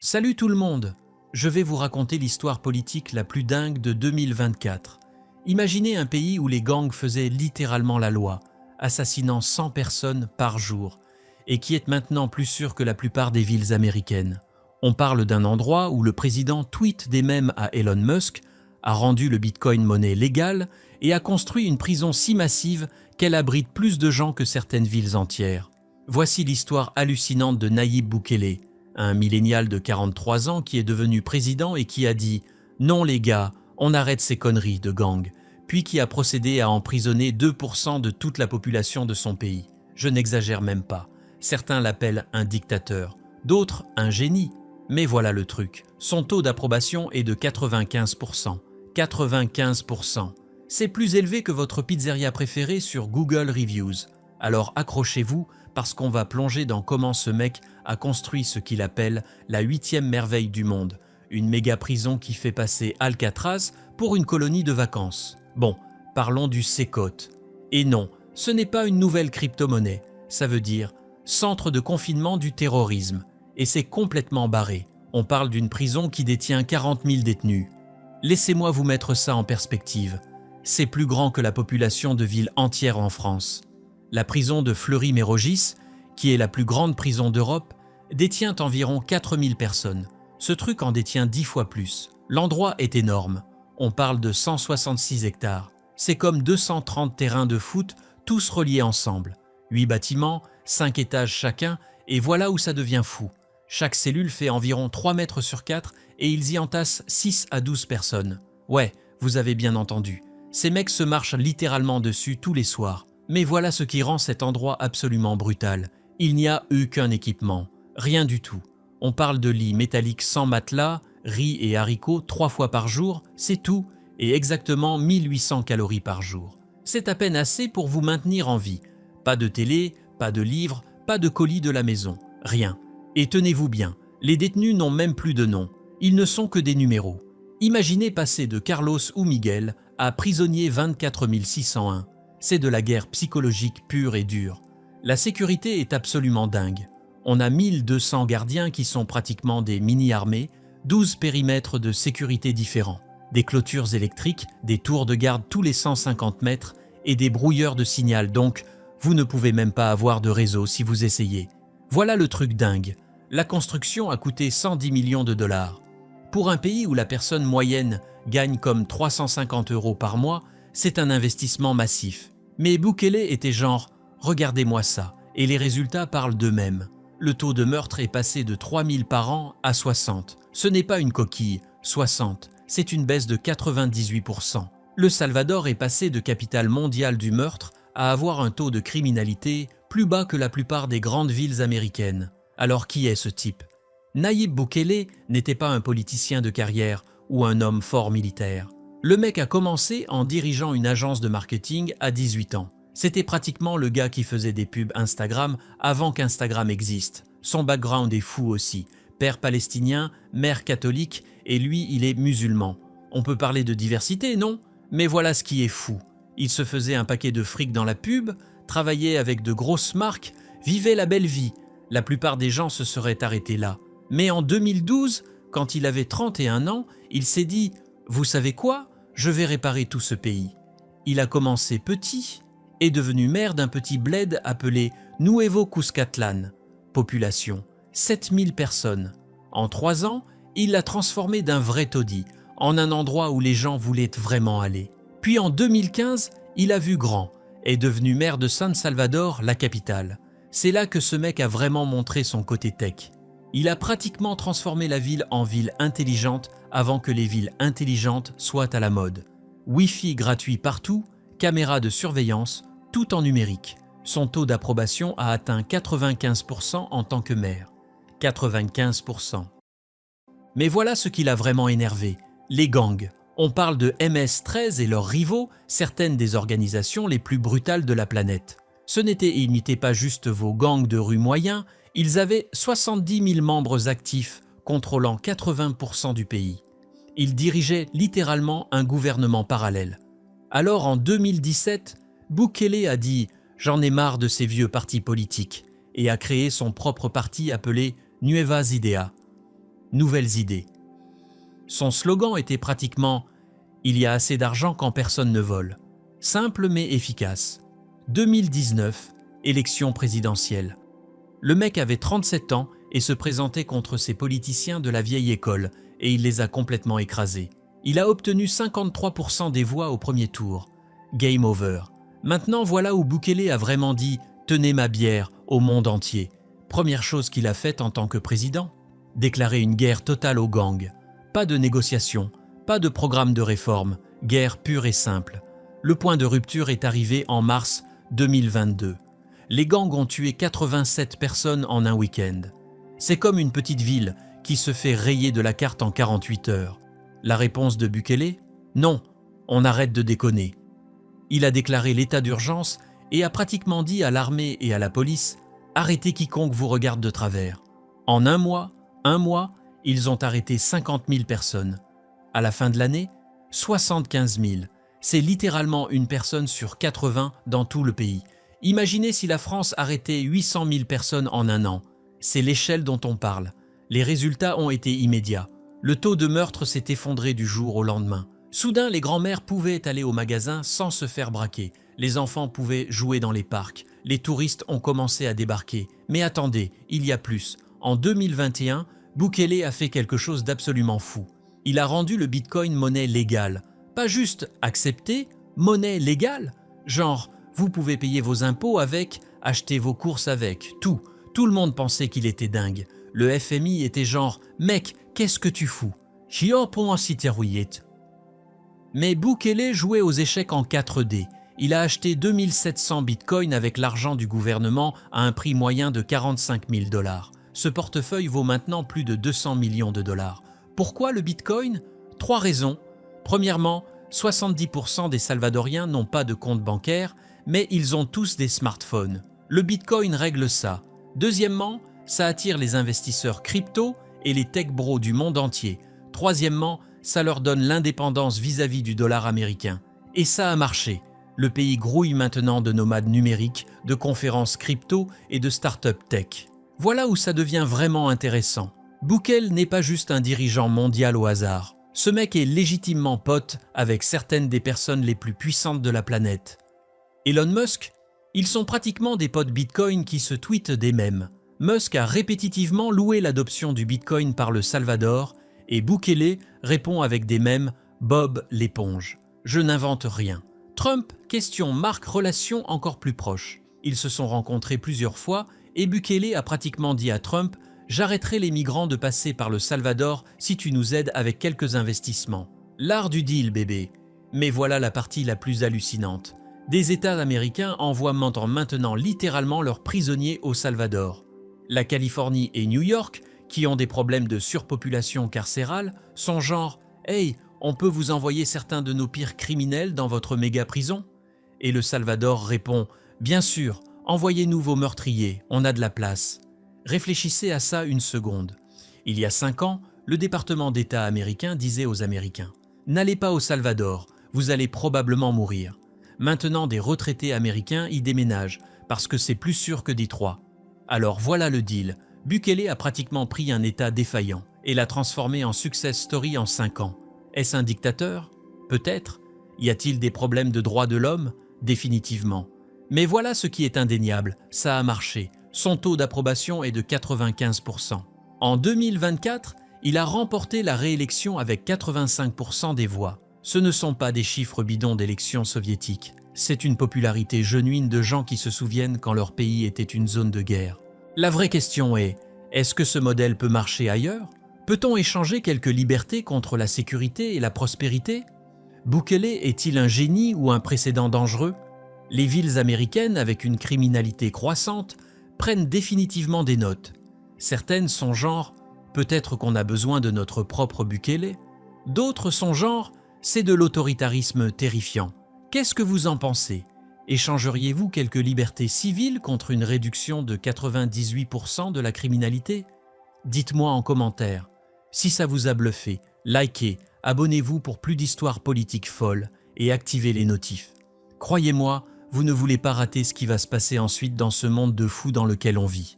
Salut tout le monde! Je vais vous raconter l'histoire politique la plus dingue de 2024. Imaginez un pays où les gangs faisaient littéralement la loi, assassinant 100 personnes par jour, et qui est maintenant plus sûr que la plupart des villes américaines. On parle d'un endroit où le président tweet des mèmes à Elon Musk, a rendu le Bitcoin monnaie légale et a construit une prison si massive qu'elle abrite plus de gens que certaines villes entières. Voici l'histoire hallucinante de Nayib Bukele, un millénial de 43 ans qui est devenu président et qui a dit « Non les gars, on arrête ces conneries de gang », puis qui a procédé à emprisonner 2% de toute la population de son pays. Je n'exagère même pas. Certains l'appellent un dictateur, d'autres un génie. Mais voilà le truc, son taux d'approbation est de 95%. 95%. C'est plus élevé que votre pizzeria préférée sur Google Reviews. Alors accrochez-vous parce qu'on va plonger dans comment ce mec a construit ce qu'il appelle la 8e merveille du monde, une méga prison qui fait passer Alcatraz pour une colonie de vacances. Bon, parlons du CECOT. Et non, ce n'est pas une nouvelle crypto-monnaie, ça veut dire Centre de confinement du terrorisme. Et c'est complètement barré. On parle d'une prison qui détient 40 000 détenus. Laissez-moi vous mettre ça en perspective. C'est plus grand que la population de villes entières en France. La prison de Fleury-Mérogis, qui est la plus grande prison d'Europe, détient environ 4000 personnes. Ce truc en détient 10 fois plus. L'endroit est énorme. On parle de 166 hectares. C'est comme 230 terrains de foot, tous reliés ensemble. 8 bâtiments, 5 étages chacun, et voilà où ça devient fou. Chaque cellule fait environ 3 mètres sur 4 et ils y entassent 6 à 12 personnes. Ouais, vous avez bien entendu. Ces mecs se marchent littéralement dessus tous les soirs. Mais voilà ce qui rend cet endroit absolument brutal. Il n'y a eu qu'un équipement. Rien du tout. On parle de lits métalliques sans matelas, riz et haricots 3 fois par jour, c'est tout, et exactement 1800 calories par jour. C'est à peine assez pour vous maintenir en vie. Pas de télé, pas de livres, pas de colis de la maison. Rien. Et tenez-vous bien, les détenus n'ont même plus de nom. Ils ne sont que des numéros. Imaginez passer de Carlos ou Miguel à prisonnier 24 601. C'est de la guerre psychologique pure et dure. La sécurité est absolument dingue. On a 1200 gardiens qui sont pratiquement des mini-armées, 12 périmètres de sécurité différents, des clôtures électriques, des tours de garde tous les 150 mètres et des brouilleurs de signal, donc vous ne pouvez même pas avoir de réseau si vous essayez. Voilà le truc dingue. La construction a coûté 110 millions de dollars. Pour un pays où la personne moyenne gagne comme 350 € par mois, c'est un investissement massif. Mais Bukele était genre « regardez-moi ça » et les résultats parlent d'eux-mêmes. Le taux de meurtre est passé de 3000 par an à 60. Ce n'est pas une coquille, 60, c'est une baisse de 98%. Le Salvador est passé de capitale mondiale du meurtre à avoir un taux de criminalité plus bas que la plupart des grandes villes américaines. Alors qui est ce type? Nayib Bukele n'était pas un politicien de carrière ou un homme fort militaire. Le mec a commencé en dirigeant une agence de marketing à 18 ans. C'était pratiquement le gars qui faisait des pubs Instagram avant qu'Instagram existe. Son background est fou aussi. Père palestinien, mère catholique et lui, il est musulman. On peut parler de diversité, non? Mais voilà ce qui est fou. Il se faisait un paquet de fric dans la pub, travaillait avec de grosses marques, vivait la belle vie. La plupart des gens se seraient arrêtés là. Mais en 2012, quand il avait 31 ans, il s'est dit « Vous savez quoi? Je vais réparer tout ce pays ». Il a commencé petit, est devenu maire d'un petit bled appelé Nuevo Cuscatlán. Population 7000 personnes. En 3 ans, il l'a transformé d'un vrai taudis en un endroit où les gens voulaient vraiment aller. Puis en 2015, il a vu grand, est devenu maire de San Salvador, la capitale. C'est là que ce mec a vraiment montré son côté tech. Il a pratiquement transformé la ville en ville intelligente avant que les villes intelligentes soient à la mode. Wi-Fi gratuit partout, caméras de surveillance, tout en numérique. Son taux d'approbation a atteint 95% en tant que maire. 95%. Mais voilà ce qui l'a vraiment énervé, les gangs. On parle de MS-13 et leurs rivaux, certaines des organisations les plus brutales de la planète. Ils n'étaient pas juste vos gangs de rue moyens, ils avaient 70 000 membres actifs, contrôlant 80% du pays. Ils dirigeaient littéralement un gouvernement parallèle. Alors en 2017, Bukele a dit « J'en ai marre de ces vieux partis politiques » et a créé son propre parti appelé Nuevas Ideas. nouvelles idées. Son slogan était pratiquement « Il y a assez d'argent quand personne ne vole ». Simple mais efficace. 2019, élection présidentielle. Le mec avait 37 ans et se présentait contre ces politiciens de la vieille école et il les a complètement écrasés. Il a obtenu 53% des voix au premier tour. Game over. Maintenant voilà où Bukele a vraiment dit « Tenez ma bière » au monde entier. Première chose qu'il a faite en tant que président, déclarer une guerre totale aux gangs. Pas de négociation, pas de programme de réforme, guerre pure et simple. Le point de rupture est arrivé en mars 2022. Les gangs ont tué 87 personnes en un week-end. C'est comme une petite ville qui se fait rayer de la carte en 48 heures. La réponse de Bukele ? Non, on arrête de déconner. Il a déclaré l'état d'urgence et a pratiquement dit à l'armée et à la police « Arrêtez quiconque vous regarde de travers ». En un mois, ils ont arrêté 50 000 personnes. À la fin de l'année, 75 000. C'est littéralement une personne sur 80 dans tout le pays. Imaginez si la France arrêtait 800 000 personnes en un an. C'est l'échelle dont on parle. Les résultats ont été immédiats. Le taux de meurtre s'est effondré du jour au lendemain. Soudain, les grands-mères pouvaient aller au magasin sans se faire braquer. Les enfants pouvaient jouer dans les parcs. Les touristes ont commencé à débarquer. Mais attendez, il y a plus. En 2021, Bukele a fait quelque chose d'absolument fou. Il a rendu le Bitcoin monnaie légale. Pas juste acceptée, monnaie légale. Genre, vous pouvez payer vos impôts avec, acheter vos courses avec, tout. Tout le monde pensait qu'il était dingue. Le FMI était genre « Mec, qu'est-ce que tu fous ?» Mais Bukele jouait aux échecs en 4D. Il a acheté 2700 bitcoins avec l'argent du gouvernement à un prix moyen de 45 000 $. Ce portefeuille vaut maintenant plus de 200 millions de dollars. Pourquoi le bitcoin ? 3 raisons. Premièrement, 70% des Salvadoriens n'ont pas de compte bancaire, mais ils ont tous des smartphones. Le bitcoin règle ça. Deuxièmement, ça attire les investisseurs crypto et les tech bros du monde entier. Troisièmement, ça leur donne l'indépendance vis-à-vis du dollar américain. Et ça a marché. Le pays grouille maintenant de nomades numériques, de conférences crypto et de start-up tech. Voilà où ça devient vraiment intéressant. Bukele n'est pas juste un dirigeant mondial au hasard. Ce mec est légitimement pote avec certaines des personnes les plus puissantes de la planète. Elon Musk, ils sont pratiquement des potes Bitcoin qui se tweetent des mèmes. Musk a répétitivement loué l'adoption du Bitcoin par le Salvador et Bukele répond avec des mèmes « Bob l'éponge ». Je n'invente rien. Trump, question marque relation encore plus proche. Ils se sont rencontrés plusieurs fois et Bukele a pratiquement dit à Trump « J'arrêterai les migrants de passer par le Salvador si tu nous aides avec quelques investissements. » L'art du deal, bébé. Mais voilà la partie la plus hallucinante. Des États américains envoient maintenant littéralement leurs prisonniers au Salvador. La Californie et New York, qui ont des problèmes de surpopulation carcérale, sont genre « Hey, on peut vous envoyer certains de nos pires criminels dans votre méga prison ?» Et le Salvador répond « Bien sûr, envoyez-nous vos meurtriers, on a de la place. » Réfléchissez à ça une seconde. Il y a 5 ans, le département d'État américain disait aux Américains « N'allez pas au Salvador, vous allez probablement mourir. » Maintenant, des retraités américains y déménagent parce que c'est plus sûr que Détroit. Alors voilà le deal. Bukele a pratiquement pris un État défaillant et l'a transformé en success story en 5 ans. Est-ce un dictateur ? Peut-être. Y a-t-il des problèmes de droits de l'homme ? Définitivement. Mais voilà ce qui est indéniable, ça a marché. Son taux d'approbation est de 95%. En 2024, il a remporté la réélection avec 85% des voix. Ce ne sont pas des chiffres bidons d'élections soviétiques. C'est une popularité genuine de gens qui se souviennent quand leur pays était une zone de guerre. La vraie question est, est-ce que ce modèle peut marcher ailleurs ? Peut-on échanger quelques libertés contre la sécurité et la prospérité ? Bukele est-il un génie ou un précédent dangereux ? Les villes américaines, avec une criminalité croissante, prennent définitivement des notes. Certaines sont genre « peut-être qu'on a besoin de notre propre Bukele ». D'autres sont genre « c'est de l'autoritarisme terrifiant ». Qu'est-ce que vous en pensez ? Échangeriez-vous quelques libertés civiles contre une réduction de 98% de la criminalité ? Dites-moi en commentaire. Si ça vous a bluffé, likez, abonnez-vous pour plus d'histoires politiques folles et activez les notifs. Croyez-moi, vous ne voulez pas rater ce qui va se passer ensuite dans ce monde de fous dans lequel on vit.